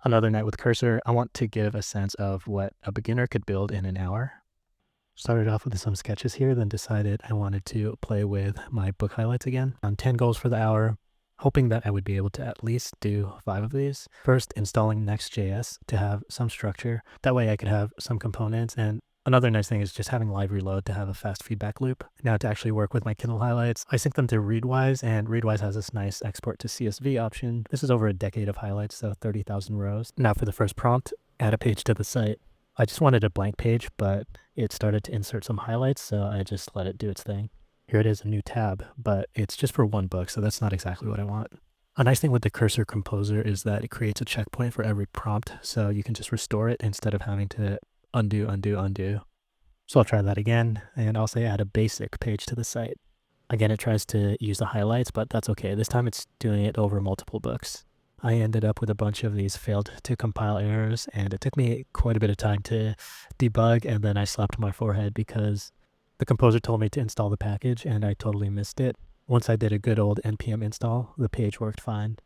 Another night with cursor, I want to give a sense of what a beginner could build in an hour. Started off with some sketches here, then decided I wanted to play with my book highlights again. On 10 goals for the hour, hoping that I would be able to at least do 5 of these. First, installing Next.js to have some structure. That way I could have some components, and another nice thing is just having live reload to have a fast feedback loop. Now to actually work with my Kindle highlights, I sync them to Readwise, and Readwise has this nice export to CSV option. This is over a decade of highlights, so 30,000 rows. Now for the first prompt, add a page to the site. I just wanted a blank page, but it started to insert some highlights, so I just let it do its thing. Here it is, a new tab, but it's just for one book, so that's not exactly what I want. A nice thing with the cursor composer is that it creates a checkpoint for every prompt, so you can just restore it instead of having to undo, undo, undo. So I'll try that again, and I'll say add a basic page to the site. Again, it tries to use the highlights, but that's okay. This time it's doing it over multiple books. I ended up with a bunch of these failed to compile errors, and it took me quite a bit of time to debug, and then I slapped my forehead because the composer told me to install the package, and I totally missed it. Once I did a good old npm install, the page worked fine.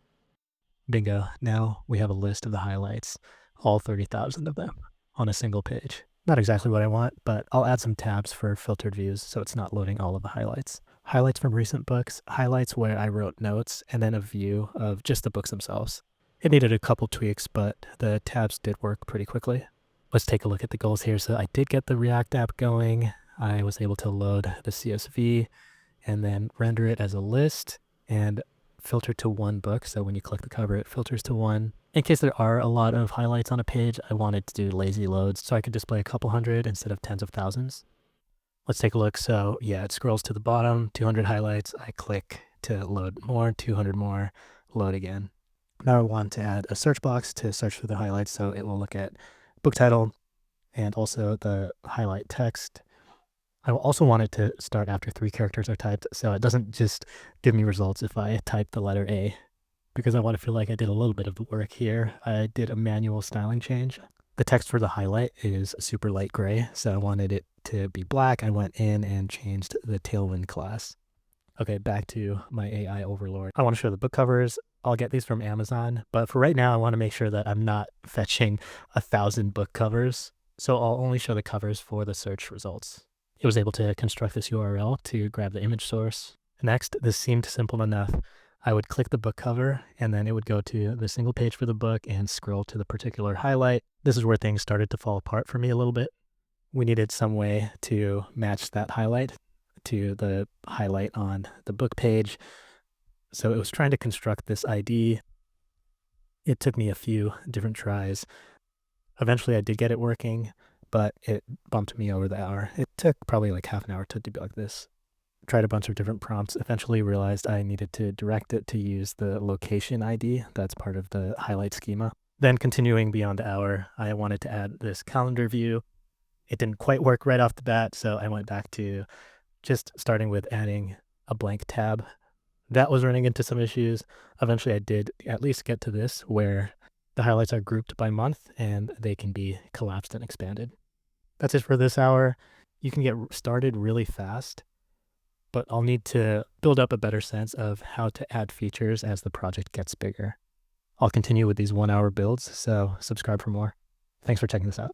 Bingo, now we have a list of the highlights, all 30,000 of them, on a single page. Not exactly what I want, but I'll add some tabs for filtered views so it's not loading all of the highlights. Highlights from recent books, highlights where I wrote notes, and then a view of just the books themselves. It needed a couple tweaks, but the tabs did work pretty quickly. Let's take a look at the goals here. So I did get the React app going. I was able to load the CSV and then render it as a list and filter to one book. So when you click the cover, it filters to one. In case there are a lot of highlights on a page, I wanted to do lazy loads so I could display a couple hundred instead of tens of thousands. Let's take a look. So yeah, it scrolls to the bottom, 200 highlights. I click to load more, 200 more, load again. Now I want to add a search box to search for the highlights, so it will look at book title and also the highlight text. I also want it to start after 3 characters are typed, so it doesn't just give me results if I type the letter A, because I want to feel like I did a little bit of the work here. I did a manual styling change. The text for the highlight is super light gray, so I wanted it to be black. I went in and changed the Tailwind class. Okay, back to my AI overlord. I want to show the book covers. I'll get these from Amazon, but for right now, I want to make sure that I'm not fetching 1,000 book covers. So I'll only show the covers for the search results. It was able to construct this URL to grab the image source. Next, this seemed simple enough. I would click the book cover, and then it would go to the single page for the book and scroll to the particular highlight. This is where things started to fall apart for me a little bit. We needed some way to match that highlight to the highlight on the book page. So it was trying to construct this ID. It took me a few different tries. Eventually I did get it working, but it bumped me over the hour. It took probably like half an hour to debug this. Tried a bunch of different prompts, eventually realized I needed to direct it to use the location ID. That's part of the highlight schema. Then continuing beyond the hour, I wanted to add this calendar view. It didn't quite work right off the bat, so I went back to just starting with adding a blank tab. That was running into some issues. Eventually I did at least get to this where the highlights are grouped by month and they can be collapsed and expanded. That's it for this hour. You can get started really fast, but I'll need to build up a better sense of how to add features as the project gets bigger. I'll continue with these 1-hour builds, so subscribe for more. Thanks for checking this out.